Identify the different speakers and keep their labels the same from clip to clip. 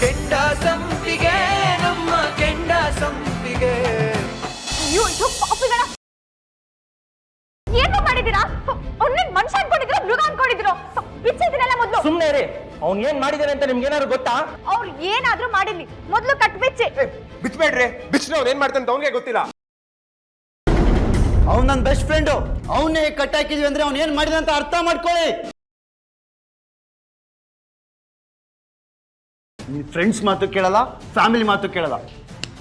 Speaker 1: ಕೆಂಡ ಸಂಪಿಗೆ ನಮ್ಮ ಕೆಂಡ ಸಂಪಿಗೆ.
Speaker 2: ಅಯ್ಯೋ ಪಾಪಿಗಳ ಏನು ಮಾಡಿದೀರಾ? ಅವ್ನಿಗೆ ಮನುಷ್ಯ ಅನ್ಕೊಂಡಿದ್ರು ಮೃಗ ಅನ್ಕೊಂಡಿದ್ರು? ಬಿಚ್ಚಿದ್ದೀರಲ್ಲ ಮೊದ್ಲು.
Speaker 3: ಸುಮ್ನೆ ರೀ, ಅವ್ನ್ ಏನ್ ಮಾಡಿದಾನೆ ಅಂತ ನಿಮ್ಗೆ ಏನಾದ್ರು ಗೊತ್ತಾ?
Speaker 2: ಅವ್ರು ಏನಾದ್ರೂ ಮಾಡಿರ್ಲಿ, ಮೊದ್ಲು ಕಟ್ ಬಿಚ್ಚಿ.
Speaker 4: ಬಿಚ್ಬೇಡ್ರಿ, ಬಿಚ್ಚನ ಅವ್ನು ಏನ್ ಮಾಡ್ತಾನೆ ಅವನಿಗೆ ಗೊತ್ತಿಲ್ಲ.
Speaker 5: ಅವ್ನು ನನ್ನ ಬೆಸ್ಟ್ ಫ್ರೆಂಡು, ಅವನ್ನೇ ಕಟ್ಟಾಕಿದ್ವಿ ಅಂದ್ರೆ ಅವ್ನು ಏನ್ ಮಾಡಿದ ಅಂತ ಅರ್ಥ ಮಾಡ್ಕೊಳ್ಳಿ. ನಿನ್ ಫ್ರೆಂಡ್ಸ್ ಮಾತು ಕೇಳಲ್ಲ, ಫ್ಯಾಮಿಲಿ ಮಾತು ಕೇಳಲ್ಲ,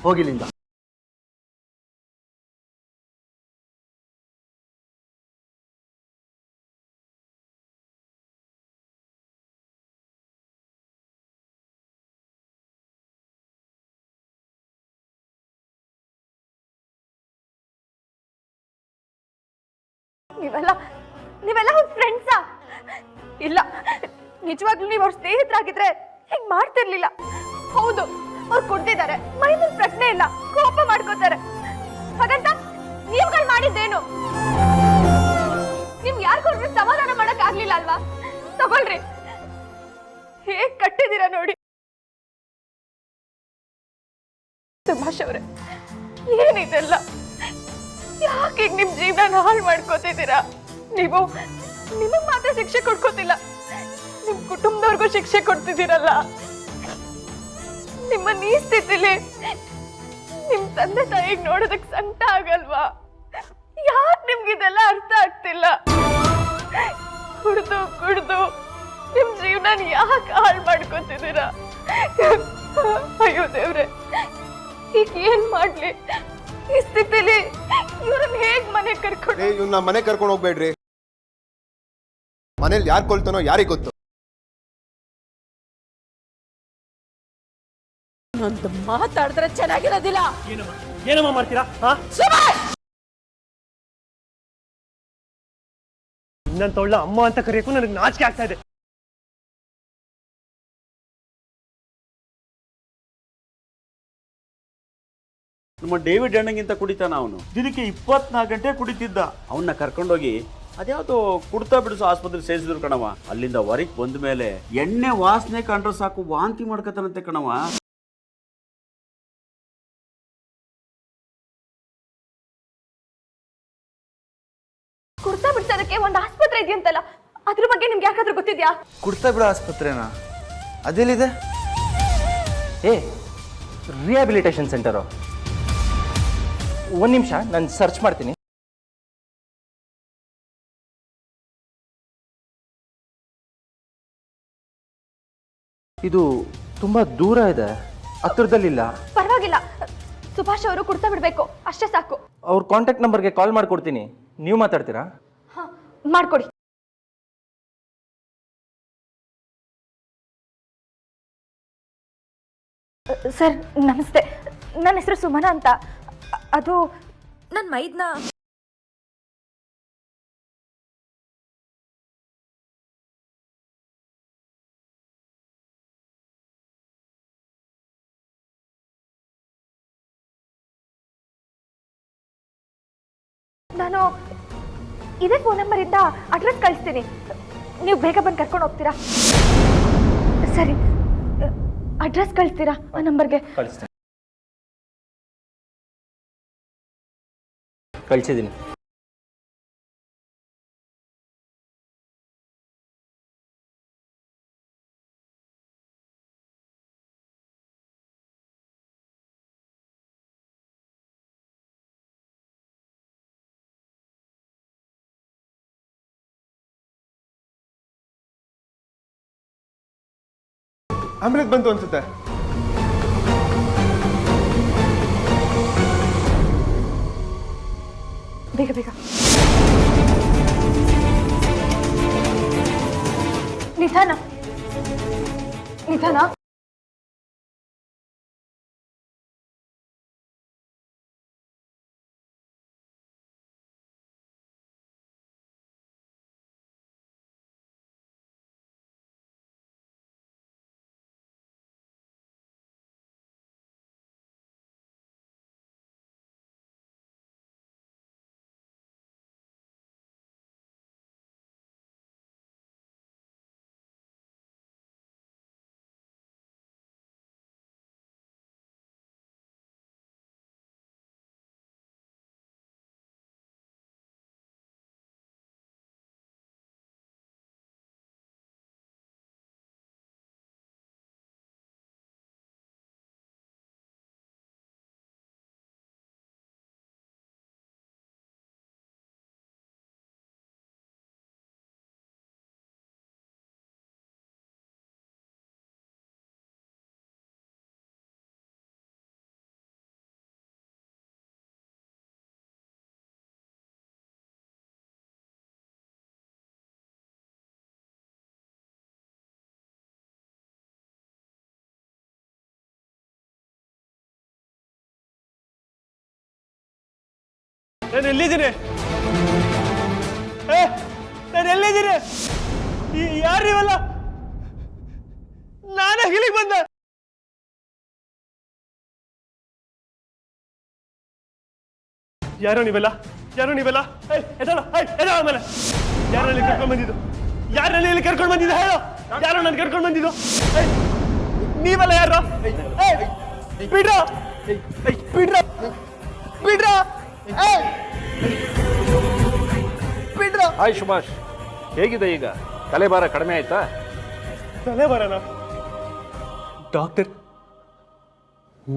Speaker 5: ಹೋಗಿಲ್ಲಿಂದ.
Speaker 2: ನೀವೆಲ್ಲ ಫ್ರೆಂಡ್ಸಾ? ಇಲ್ಲ, ನಿಜವಾಗ್ಲೂ ನೀವು ಅವ್ರ ಸ್ನೇಹಿತರಾಗಿದ್ರೆ ಹಿಂಗ್ ಮಾಡ್ತಿರ್ಲಿಲ್ಲ. ಹೌದು, ಅವ್ರು ಕೊಡ್ತಿದ್ದಾರೆ, ಮೈಮೇಲೆ ಪ್ರಶ್ನೆ ಇಲ್ಲ, ಕೋಪ ಮಾಡ್ಕೋತಾರೆ. ಹಾಗಂತ ನೀವುಗಳು ಮಾಡಿದ್ದೇನು? ನಿಮ್ಗೆ ಯಾರು ಕೊಡ್ರಿ ಸಮಾಧಾನ ಮಾಡಕ್ ಆಗ್ಲಿಲ್ಲ ಅಲ್ವಾ? ತಗೊಳ್ರಿ, ಹೇಗ್ ಕಟ್ಟಿದೀರಾ ನೋಡಿ. ಸುಭಾಷ್ ಅವ್ರೆ, ಏನಿದೆಲ್ಲ? ಯಾಕೆ ನಿಮ್ ಜೀವನ ಹಾಳು ಮಾಡ್ಕೋತಿದ್ದೀರಾ? ನೀವು ನಿಮಗ್ ಮಾತ್ರ ಶಿಕ್ಷೆ ಕೊಡ್ಕೋತಿಲ್ಲ, ನಿಮ್ ಕುಟುಂಬದವ್ರಿಗೂ ಶಿಕ್ಷೆ ಕೊಡ್ತಿದ್ದೀರಲ್ಲ. ನಿಮ್ಮ ಈ ಸ್ಥಿತಿಲಿ ನಿಮ್ ತಂದೆ ತಾಯಿಗೆ ನೋಡೋದಕ್ ಸಂಕಟ ಆಗಲ್ವಾ? ಯಾಕೆ ನಿಮ್ಗಿದೆಲ್ಲ ಅರ್ಥ ಆಗ್ತಿಲ್ಲ? ಕುಡ್ದು ಕುಡ್ದು ನಿಮ್ ಜೀವನ ಯಾಕೆ ಹಾಳು ಮಾಡ್ಕೋತಿದ್ದೀರಾ? ಅಯ್ಯೋ ದೇವ್ರೆ, ಈಗ ಏನ್ ಮಾಡ್ಲಿ? ಈ ಸ್ಥಿತಿಲಿ ಇವ್ರನ್ನ ಹೇಗ್ ಮನೆ ಕರ್ಕೊಂಡು?
Speaker 4: ಇವ್ನ ಮನೆ ಕರ್ಕೊಂಡು ಹೋಗ್ಬೇಡ್ರಿ. ಮನೇಲಿ ಯಾರು ಕೊಲ್ತಾನೋ ಯಾರಿಗೆ ಗೊತ್ತು.
Speaker 2: ಒಂದು ಮಾತಾಡಿದ್ರೆ ಚೆನ್ನಾಗಿರೋದಿಲ್ಲ.
Speaker 3: ಏನಮ್ಮ ಮಾಡ್ತೀರಾ? ಇನ್ನಂತ ಒಳ್ಳೆ ಅಮ್ಮ ಅಂತ ಕರೆಯಕ್ಕೂ ನನಗೆ ನಾಚಿಕೆ ಆಗ್ತಾ ಇದೆ.
Speaker 5: ನಮ್ಮ ಡೇವಿಡ್ ಅಣ್ಣಗಿಂತ ಕುಡಿತಾನ ಅವನು. ದಿನಕ್ಕೆ 24 ಗಂಟೆ ಕುಡಿತಿದ್ದ. ಅವನ್ನ ಕರ್ಕೊಂಡೋಗಿ ಅದ್ಯಾವುದೋ ಕುಡ್ತಾ ಬಿಡಿಸೋ ಆಸ್ಪತ್ರೆ ಸೇರಿಸಿದ್ರು ಕಣವ. ಅಲ್ಲಿಂದ ಹೊರಗೆ ಬಂದ ಮೇಲೆ ಎಣ್ಣೆ ವಾಸನೆ ಕಂಡ್ರೆ ಸಾಕು ವಾಂತಿ ಮಾಡ್ಕತಾನಂತೆ ಕಣವ.
Speaker 2: ಕುಡ್ತಾ ಬಿಡ್ಸೋದಕ್ಕೆ ಒಂದು ಆಸ್ಪತ್ರೆ ಇದೆಯಂತಲ್ಲ, ಅದ್ರ ಬಗ್ಗೆ ನಿಮ್ಗೆ ಯಾಕಾದ್ರೂ ಗೊತ್ತಿದ್ಯಾ?
Speaker 6: ಕುಡ್ತಾ ಬಿಡೋ ಆಸ್ಪತ್ರೆನಾ? ಅದೆಲ್ಲಿದೆ?
Speaker 3: Rehabilitation centre. ಒಂದ್ ನಿಮಿಷ, ನಾನು ಸರ್ಚ್ ಮಾಡ್ತೀನಿ. ಇದು ತುಂಬಾ ದೂರ ಇದೆ, ಹತ್ರದಲ್ಲಿಲ್ಲ.
Speaker 2: ಪರವಾಗಿಲ್ಲ, ಸುಭಾಷ್ ಅವರು ಕುಡ್ತಾ ಬಿಡ್ಬೇಕು, ಅಷ್ಟೇ ಸಾಕು.
Speaker 3: ಅವ್ರ ಕಾಂಟ್ಯಾಕ್ಟ್ ನಂಬರ್ಗೆ ಕಾಲ್ ಮಾಡ್ಕೊಡ್ತೀನಿ, ನೀವು ಮಾತಾಡ್ತೀರಾ?
Speaker 2: ಹಾ, ಮಾಡ್ಕೊಡಿ. ಸರ್ ನಮಸ್ತೆ, ನನ್ನ ಹೆಸರು ಸುಮನ ಅಂತ. ಅದು ನನ್ನ ಮೈದ್ನ. ನಾನು ಇದೇ ಫೋನ್ ನಂಬರ್ ಇಂದ ಅಡ್ರೆಸ್ ಕಳಿಸ್ತೀನಿ, ನೀವು ಬೇಗ ಬಂದು ಕರ್ಕೊಂಡು ಹೋಗ್ತೀರಾ? ಸರಿ, ಅಡ್ರೆಸ್ ಕಳಿಸ್ತೀರಾ ಆ ನಂಬರ್ಗೆ?
Speaker 3: ಕಳಿಸ್ತೀನಿ. ಕಳಿಸಿದ್ದೀನಿ.
Speaker 4: ಆಂಬ್ಯುಲೆನ್ಸ್ ಬಂತು ಅನ್ಸುತ್ತೆ.
Speaker 2: ಬೇಗ ಬೇಗ. ನಿಧಾನ ನಿಧಾನ.
Speaker 3: ನಾನು ಎಲ್ಲಿದ್ದೀನಿ? ನಾನು ಎಲ್ಲಿದ್ದೀನಿ? ಯಾರು ನೀವಲ್ಲ? ನಾನೇ ಇಲ್ಲಿಗೆ ಬಂದೆ. ಯಾರೋ ನೀವೆಲ್ಲ? ಯಾರೋ ನೀವೆಲ್ಲ? ಆಮೇಲೆ ಯಾರಲ್ಲಿ ಕರ್ಕೊಂಡು ಬಂದಿದ್ದು? ಯಾರಲ್ಲಿ ಇಲ್ಲಿ ಕರ್ಕೊಂಡು ಬಂದಿದ್ದು ಹೇಳೋ? ಯಾರೋ ನಾನು ಕರ್ಕೊಂಡು ಬಂದಿದ್ದು? ನೀವಲ್ಲ ಯಾರು? ಬಿಡ್ರ ಬಿಡ್ರ ಬಿಡ್ರ ಬಿಡ್ರ.
Speaker 7: ಹಾಯ್ ಸುಭಾಷ್, ಹೇಗಿದೆ ಈಗ? ತಲೆಭಾರ ಕಡಿಮೆ ಆಯ್ತಾ?
Speaker 3: ತಲೆ ಬರೋಣ ಡಾಕ್ಟರ್.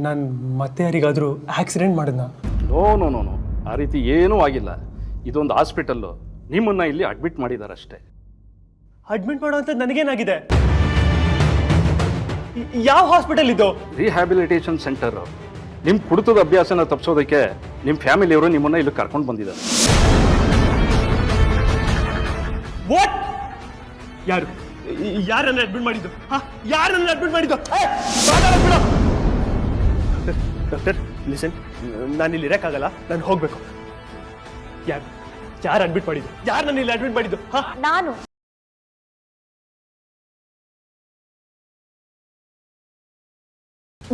Speaker 3: ನಾನು ಮತ್ತೆ ಯಾರಿಗಾದರೂ ಆಕ್ಸಿಡೆಂಟ್ ಮಾಡಿದ್ನ?
Speaker 7: ನೋ ನೋ ನೋ ನೋ, ಆ ರೀತಿ ಏನೂ ಆಗಿಲ್ಲ. ಇದೊಂದು ಹಾಸ್ಪಿಟಲ್ಲು, ನಿಮ್ಮನ್ನು ಇಲ್ಲಿ ಅಡ್ಮಿಟ್ ಮಾಡಿದ್ದಾರೆ ಅಷ್ಟೇ.
Speaker 3: ಅಡ್ಮಿಟ್ ಮಾಡುವಂಥದ್ದು ನನಗೇನಾಗಿದೆ? ಯಾವ ಹಾಸ್ಪಿಟಲ್ ಇದು?
Speaker 7: Rehabilitation centre. ನಿಮ್ಮ ಕುಡಿತದ ಅಭ್ಯಾಸನ ತಪ್ಪಿಸೋದಕ್ಕೆ ನಿಮ್ಮ ಫ್ಯಾಮಿಲಿಯವರು ನಿಮ್ಮನ್ನು ಇಲ್ಲಿ ಕರ್ಕೊಂಡು ಬಂದಿದ್ದಾರೆ.
Speaker 3: ವಾಟ್? ಯಾರು ಯಾರನ್ನ ಅಡ್ಮಿಟ್ ಮಾಡಿದ್ದು? ಯಾರನ್ನ ಅಡ್ಮಿಟ್ ಮಾಡಿದ್ದು? ಡಾಕ್ಟರ್ ಲಿಸನ್, ನಾನು ಇಲ್ಲಿ ಇರಕ್ಕಾಗಲ್ಲ, ನಾನು ಹೋಗ್ಬೇಕು. ಯಾರು ಅಡ್ಮಿಟ್ ಮಾಡಿದ್ದು? ಯಾರು ನನ್ನ ಇಲ್ಲಿ ಅಡ್ಮಿಟ್ ಮಾಡಿದ್ದು?
Speaker 2: ನಾನು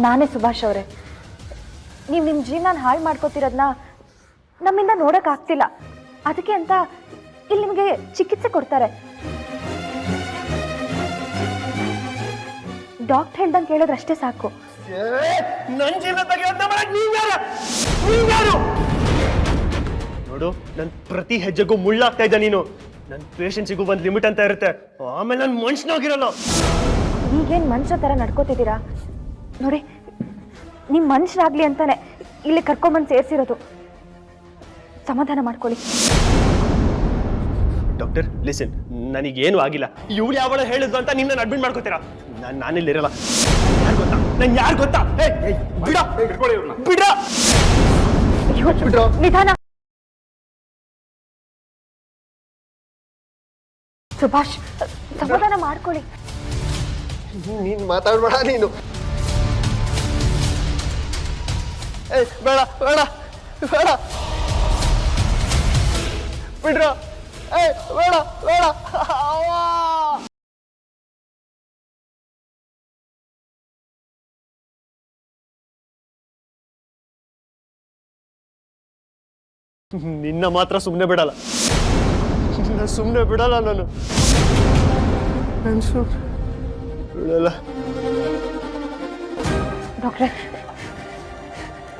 Speaker 2: ನಾನೇ ಸುಭಾಷ್ ಅವರೇ. ನೀವು ನಿಮ್ಮ ಜೀವನ ಹಾಳು ಮಾಡ್ಕೋತಿರೋದನ್ನ ನಮ್ಮಿಂದ ನೋಡಕ್ ಆಗ್ತಿಲ್ಲ. ಅದಕ್ಕೆ ಅಂತ ಇಲ್ಲಿ ನಿಮಗೆ ಚಿಕಿತ್ಸೆ ಕೊಡ್ತಾರೆ. ಡಾಕ್ಟರ್ ಹೇಳ್ದಂಗೆ ಕೇಳೋದ್ರಷ್ಟೇ ಸಾಕು.
Speaker 3: ನನ್ನ ಜೀವನ ತೆಗೆಯೋದನ್ನ ಮಾಡಕ್ ನೀವ್ಯಾರು? ನೋಡು, ನನ್ನ ಪ್ರತಿ ಹೆಜ್ಜೆಗೂ ಮುಳ್ಳಾಗ್ತಾ ಇದ್ದ ನೀನು. ನನ್ನ ಪೇಷನ್ಸಿಗೂ ಒಂದು ಲಿಮಿಟ್ ಅಂತ ಇರುತ್ತೆ, ಆಮೇಲೆ ನಾನು ಮನುಷ್ಯನಾಗಿರಲ್ಲ.
Speaker 2: ಈಗೇನು ಮನುಷ್ಯ ಥರ ನಡ್ಕೋತಿದ್ದೀರಾ? ನೋಡಿ, ನಿಮ್ಮ ಮನುಷ್ಯರಾಗ್ಲಿ ಅಂತಾನೆ ಇಲ್ಲಿ ಕರ್ಕೊಂಬಂದು ಸೇರಿಸಿರೋದು. ಸಮಾಧಾನ ಮಾಡ್ಕೊಳ್ಳಿ.
Speaker 3: ಡಾಕ್ಟರ್ ಲಿಸನ್, ನನಗೇನು ಆಗಿಲ್ಲ. ಇವಳು ಯಾವಳ ಹೇಳಿದ್ಲು ಅಂತ ನಿನ್ನ ಅಡ್ಮಿಟ್ ಮಾಡ್ಕೋತೀರಾ? ನಾನಿಲ್ಲಿರಲ್ಲ. ಯಾರು ಗೊತ್ತಾ? ನನ್ ಯಾರು ಗೊತ್ತಾ? ಬಿಡ
Speaker 2: ನಿಧಾನ. ಸುಭಾಷ್, ಸಮಾಧಾನ ಮಾಡ್ಕೊಳ್ಳಿ.
Speaker 3: ನೀನ್ ಮಾತಾಡ್ಬೇಡ ನೀನು. ಬೇಡ ಬೇಡ ಬೇಡ ಬಿಡ್ರ. ಬೇಡ ಬೇಡ. ನಿನ್ನ ಮಾತ್ರ ಸುಮ್ಮನೆ ಬಿಡಲ್ಲ. ಸುಮ್ಮನೆ ಬಿಡಲ್ಲ ನಾನು ಬಿಡಲ್ಲ.
Speaker 2: ಡಾಕ್ಟ್ರೆ,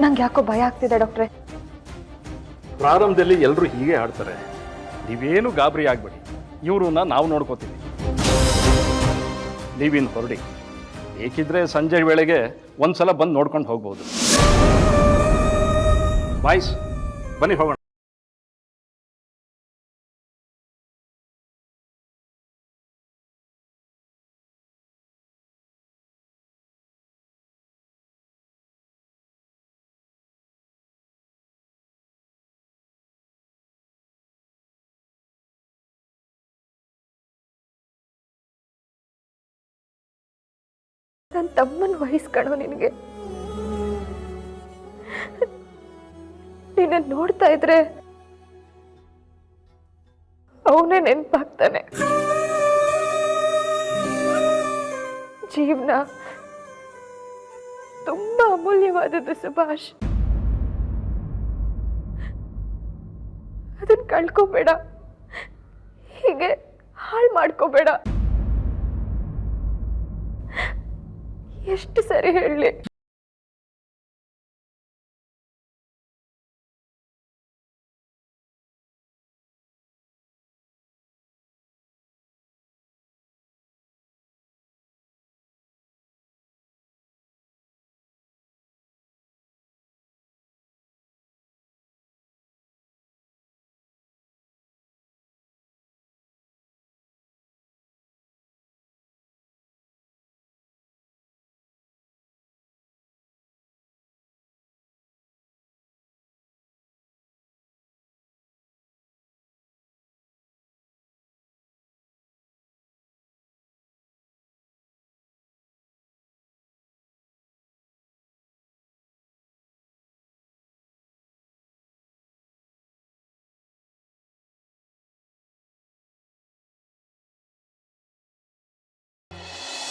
Speaker 2: ನಂಗೆ ಯಾಕೋ ಭಯ ಆಗ್ತಿದೆ ಡಾಕ್ಟ್ರೆ.
Speaker 7: ಪ್ರಾರಂಭದಲ್ಲಿ ಎಲ್ಲರೂ ಹೀಗೆ ಆಡ್ತಾರೆ, ನೀವೇನು ಗಾಬರಿ ಆಗ್ಬೇಡಿ. ಇವ್ರನ್ನ ನಾವು ನೋಡ್ಕೋತೀವಿ. ನೀವಿನ್ನು ಹೊರಡಿ. ಬೇಕಿದ್ರೆ ಸಂಜೆ ವೇಳೆಗೆ ಒಂದ್ಸಲ ಬಂದು ನೋಡ್ಕೊಂಡು ಹೋಗ್ಬೋದು. ಬಾಯ್ಸ್, ಬನ್ನಿ ಹೋಗೋಣ.
Speaker 2: ನನ್ನ ತಮ್ಮನ ವಹಿಸ್ಕಣೋ ನಿನಗೆ. ನಿನ್ನ ನೋಡ್ತಾ ಇದ್ರೆ ಅವನೇ ನೆನಪಾಗ್ತಾನೆ. ಜೀವನ ತುಂಬಾ ಅಮೂಲ್ಯವಾದದ್ದು ಸುಭಾಷ್. ಅದನ್ನ ಕಳ್ಕೋಬೇಡ, ಹೀಗೆ ಹಾಳು ಮಾಡ್ಕೋಬೇಡ. ಎಷ್ಟು ಸರಿ ಹೇಳಲಿ.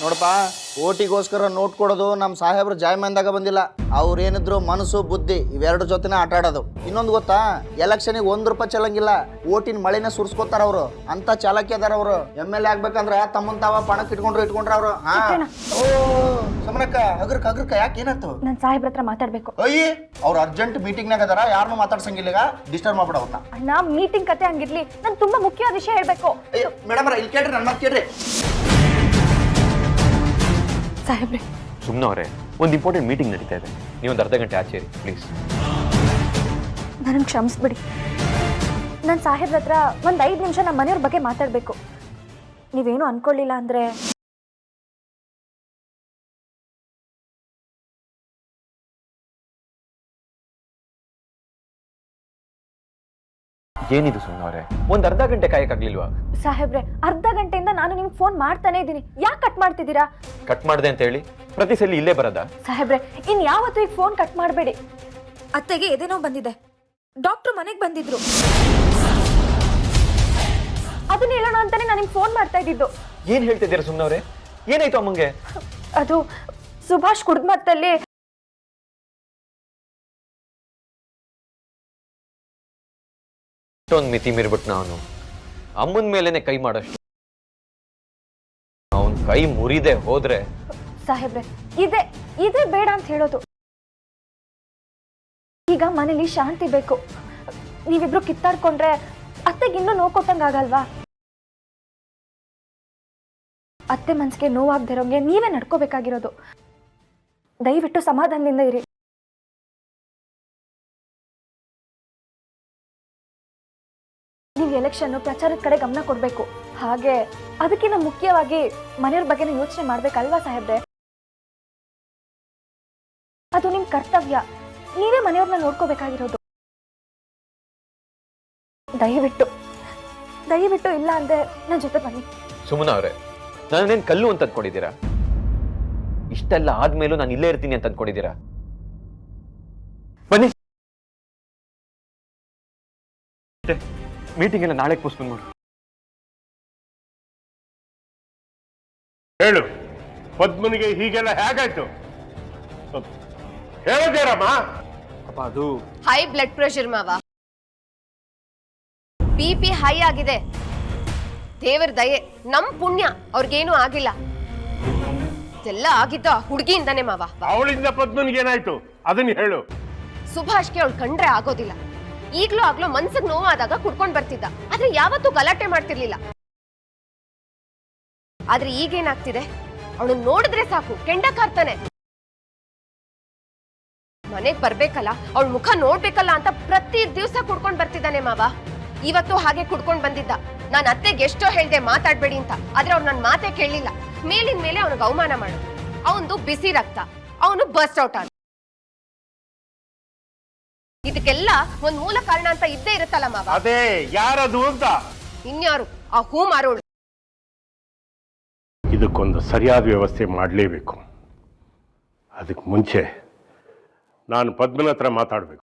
Speaker 6: ನೋಡಪ್ಪ, ಓಟಿಗೋಸ್ಕರ ನೋಟ್ ಕೊಡೋದು ನಮ್ಮ ಸಾಹೇಬ್ರು ಜಾಯ್ಮಂದಾಗ ಬಂದಿಲ್ಲ. ಅವ್ರೇನಿದ್ರು ಮನಸ್ಸು ಬುದ್ಧಿ ಇವೆರಡು ಜೊತೆನೇ ಆಟ ಆಡೋದು. ಇನ್ನೊಂದು ಗೊತ್ತಾ, ಎಲೆಕ್ಷನಿಗೆ 1 ರೂಪಾಯಿ ಚಲಂಗಿಲ್ಲ, ಓಟಿನ ಮಳೆನೇ ಸುರಿಸ್ಕೋತಾರ ಅವರು. ಅಂತ ಚಾಲಕಿ ಅದಾರ ಅವರು. MLA ಆಗ್ಬೇಕಂದ್ರ ತಮ್ಮನ್ ತಾವ ಪಣಕ್ಕೆ ಇಟ್ಕೊಂಡ್ರ ಅವರು. ಓ ಸಮನಕ್ಕ, ಹಗ್ರಕ್ಕ ಯಾಕೆ ಏನಾಯ್ತು?
Speaker 2: ನನ್ನ ಸಾಹೇಬ್ರ ಹತ್ರ ಮಾತಾಡ್ಬೇಕು.
Speaker 6: ಅಯ್ಯ, ಅವ್ರು ಅರ್ಜೆಂಟ್ ಮೀಟಿಂಗ್ನಾಗ ಅದಾರ, ಯಾರನ್ನೂ ಮಾತಾಡ್ಸಂಗಿಲ್ಲ. ಈಗ ಡಿಸ್ಟರ್ಬ್ ಮಾಡ್ಬಿಡ ಅವ್ರನ್ನ.
Speaker 2: ಅಣ್ಣ, ಮೀಟಿಂಗ್ ಕತೆ ಹಂಗಿರ್ಲಿ, ನಾನು ತುಂಬಾ ಮುಖ್ಯವಾದ ವಿಷಯ ಹೇಳ್ಬೇಕು.
Speaker 6: ಮೇಡಮ್ ಇಲ್ಲಿ ಕೇಳ್ರಿ, ನನ್ನ ಮಾತು ಕೇಳ್ರಿ.
Speaker 2: ಸಾಹೇಬ್ರೆ,
Speaker 8: ಸುಮ್ಮನವ್ರೆ, ಒಂದು ಇಂಪಾರ್ಟೆಂಟ್ ಮೀಟಿಂಗ್ ನಡೀತಾ ಇದೆ. ನೀವೊಂದು ಅರ್ಧ ಗಂಟೆ ಆಚೆ ಇರಿ ಪ್ಲೀಸ್.
Speaker 2: ನನಗೆ ಕ್ಷಮಿಸ್ಬಿಡಿ. ನನ್ನ ಸಾಹೇಬ್ರ ಹತ್ರ ಒಂದು 5 ನಿಮಿಷ ನಮ್ಮ ಮನೆಯವ್ರ ಬಗ್ಗೆ ಮಾತಾಡಬೇಕು. ನೀವೇನು ಅನ್ಕೊಳ್ಳಿಲ್ಲ ಅಂದರೆ
Speaker 8: ಏನಿದು ಸುಮ್ಮನವ್ರೆ, ಒಂದು ಅರ್ಧ ಗಂಟೆ ಕಾಯಕ್ಕಾಗ್ಲಿಲ್ವಾ?
Speaker 2: ಸಾಹೇಬ್ರೆ, ಅರ್ಧ ಗಂಟೆಯಿಂದ ನಾನು ನಿಮ್ಗೆ ಫೋನ್ ಮಾಡ್ತಾನೆ ಇದ್ದೀನಿ. ಯಾಕೆ ಕಟ್ ಮಾಡ್ತಿದ್ದೀರಾ?
Speaker 8: ಕಟ್ ಮಾಡಿದೆ ಅಂತ ಹೇಳಿ ಪ್ರತಿ ಸಲ ಇಲ್ಲೇ ಬರೋದಾ?
Speaker 2: ಸಾಹೇಬ್ರೆ, ಯಾವತ್ತೂ ಈಗ ಫೋನ್ ಕಟ್ ಮಾಡಬೇಡಿ. ಅತ್ತೆಗೆ ಎದೆನೋ ಬಂದಿದೆ, ಡಾಕ್ಟ್ರು ಮನೆಗೆ ಬಂದಿದ್ರು. ಅದನ್ನ ಹೇಳೋಣ ಅಂತಾನೆ ನಾನು ನಿಮ್ಗೆ ಫೋನ್ ಮಾಡ್ತಾ ಇದ್ದಿದ್ದು.
Speaker 8: ಏನ್ ಹೇಳ್ತಿದ್ದೀರಾ ಸುಮ್ಮನವ್ರೆ? ಏನಾಯ್ತು ಅಮ್ಮಂಗೆ?
Speaker 2: ಅದು ಸುಭಾಷ್ ಕುಡ್ಮತ್ತಲ್ಲಿ
Speaker 8: ಇಷ್ಟೊಂದು ಮಿತಿ ಮೀರ್ಬಿಟ್ನ ಅವನು. ಅಮ್ಮನ ಮೇಲೇನೆ ಕೈ ಮಾಡೋಷ್ಟು. ಅವನ್ ಕೈ ಮುರಿದೆ ಹೋದ್ರೆ.
Speaker 2: ಸಾಹೇಬ್ರೆ, ಇದೇ ಬೇಡ ಅಂತ ಹೇಳೋದು. ಈಗ ಮನೇಲಿ ಶಾಂತಿ ಬೇಕು. ನೀವಿಬ್ರು ಕಿತ್ತಾಡ್ಕೊಂಡ್ರೆ ಅತ್ತೆಗೆ ಇನ್ನೂ ನೋವು ಕೊಟ್ಟಂಗಾಗಲ್ವಾ? ಅತ್ತೆ ಮನ್ಸಿಗೆ ನೋವಾಗ್ದಿರೋಂಗೆ ನೀವೇ ನಡ್ಕೋಬೇಕಾಗಿರೋದು. ದಯವಿಟ್ಟು ಸಮಾಧಾನದಿಂದ ಇರಿ. ನೀವು ಎಲೆಕ್ಷನ್ ಪ್ರಚಾರದ ಕಡೆ ಗಮನ ಕೊಡಬೇಕು. ಹಾಗೆ ಅದಕ್ಕಿಂತ ಮುಖ್ಯವಾಗಿ ಮನೆಯವ್ರ ಬಗ್ಗೆನೇ ಯೋಚನೆ ಮಾಡ್ಬೇಕಲ್ವಾ ಸಾಹೇಬ್ರೆ? ಅದು ನಿಮ್ ಕರ್ತವ್ಯ. ನೀವೇ ಮನೆಯವ್ರನ್ನ ನೋಡ್ಕೋಬೇಕಾಗಿರೋದು. ದಯವಿಟ್ಟು ಇಲ್ಲ ಅಂದ್ರೆ ನನ್ನ ಜೊತೆ ಬನ್ನಿ.
Speaker 8: ಸುಮ್ಮನವ್ರೆ, ನಾನೇನ್ ಕಲ್ಲು ಅಂತ ಅಂದ್ಕೊಂಡಿದ್ದೀರಾ? ಇಷ್ಟೆಲ್ಲ ಆದ್ಮೇಲೂ ನಾನು ಇಲ್ಲೇ ಇರ್ತೀನಿ ಅಂತ ಅಂದ್ಕೊಂಡಿದ್ದೀರಾ? ಬನ್ನಿ. ಮೀಟಿಂಗ್ ಎಲ್ಲ ನಾಳೆ ಪೋಸ್ಟ್ಪೋನ್ ಮಾಡು.
Speaker 9: ಹೇಳು, ಪದ್ಮನಿಗೆ ಹೀಗೆಲ್ಲ ಹೇಗಾಯ್ತು? ಹೇಳೋದೇರಮ್ಮ?
Speaker 6: ಅಪ್ಪ, ಅದು
Speaker 10: ಹೈ ಬ್ಲಡ್ ಪ್ರೆಷರ್ ಮಾವ, BP ಹೈ ಆಗಿದೆ. ದೇವರ ದಯೆ, ನಮ್ ಪುಣ್ಯ, ಅವ್ರಿಗೇನು ಆಗಿಲ್ಲ. ಇದೆಲ್ಲ ಆಗಿದ್ದ ಹುಡುಗಿಯಿಂದಾನೆ ಮಾವ.
Speaker 9: ಅವಳಿಂದ ಪದ್ಮನಿಗೆ ಏನಾಯ್ತು ಅದನ್ನ ಹೇಳು.
Speaker 10: ಸುಭಾಷ್ಗೆ ಅವಳು ಕಂಡ್ರೆ ಆಗೋದಿಲ್ಲ. ಆಗ್ಲೂ ಮನ್ಸಿಗೆ ನೋವಾದಾಗ ಕುಡ್ಕೊಂಡ್ ಬರ್ತಿದ್ದ, ಆದ್ರೆ ಯಾವತ್ತೂ ಗಲಾಟೆ ಮಾಡ್ತಿರ್ಲಿಲ್ಲ. ಆದ್ರೆ ಈಗೇನಾಗ್ತಿದೆ, ಅವಳು ನೋಡಿದ್ರೆ ಸಾಕು ಕೆಂಡ ಕಾರ್ತಾನೆ. ಮನೆಗ್ ಬರ್ಬೇಕಲ್ಲ, ಅವಳ ಮುಖ ನೋಡ್ಬೇಕಲ್ಲ ಅಂತ ಪ್ರತಿ ದಿವಸ ಕುಡ್ಕೊಂಡ್ ಬರ್ತಿದ್ದಾನೆ ಮಾವ. ಇವತ್ತು ಹಾಗೆ ಕುಡ್ಕೊಂಡ್ ಬಂದಿದ್ದ. ನಾನು ಅತ್ತೆಗೆ ಎಷ್ಟೋ ಹೇಳ್ದೆ ಮಾತಾಡ್ಬೇಡಿ ಅಂತ, ಆದ್ರೆ ಅವ್ರು ನನ್ ಮಾತೇ ಕೇಳಲಿಲ್ಲ. ಮೇಲಿನ ಮೇಲೆ ಅವನಿಗೆ ಅವಮಾನ ಮಾಡೋದು. ಅವನು ಬಿಸಿ ರಕ್ತ, ಅವನು ಬರ್ಸ್ಟ್ ಔಟ್ ಆದ. ಇದಕ್ಕೆಲ್ಲ ಒಂದ್ ಮೂಲ ಕಾರಣ ಅಂತ ಇದ್ದೇ ಇರುತ್ತಲ್ಲ ಮಾವ.
Speaker 9: ಅದೇ ಯಾರದು ಅಂತ?
Speaker 10: ಇನ್ಯಾರು? ಆ ಹೂ ಮಾರೋಳು.
Speaker 9: ಇದಕ್ಕೊಂದು ಸರಿಯಾದ ವ್ಯವಸ್ಥೆ ಮಾಡಲೇಬೇಕು. ಅದಕ್ಕೆ ಮುಂಚೆ ನಾನು ಪದ್ಮನ ಹತ್ರ ಮಾತಾಡಬೇಕು.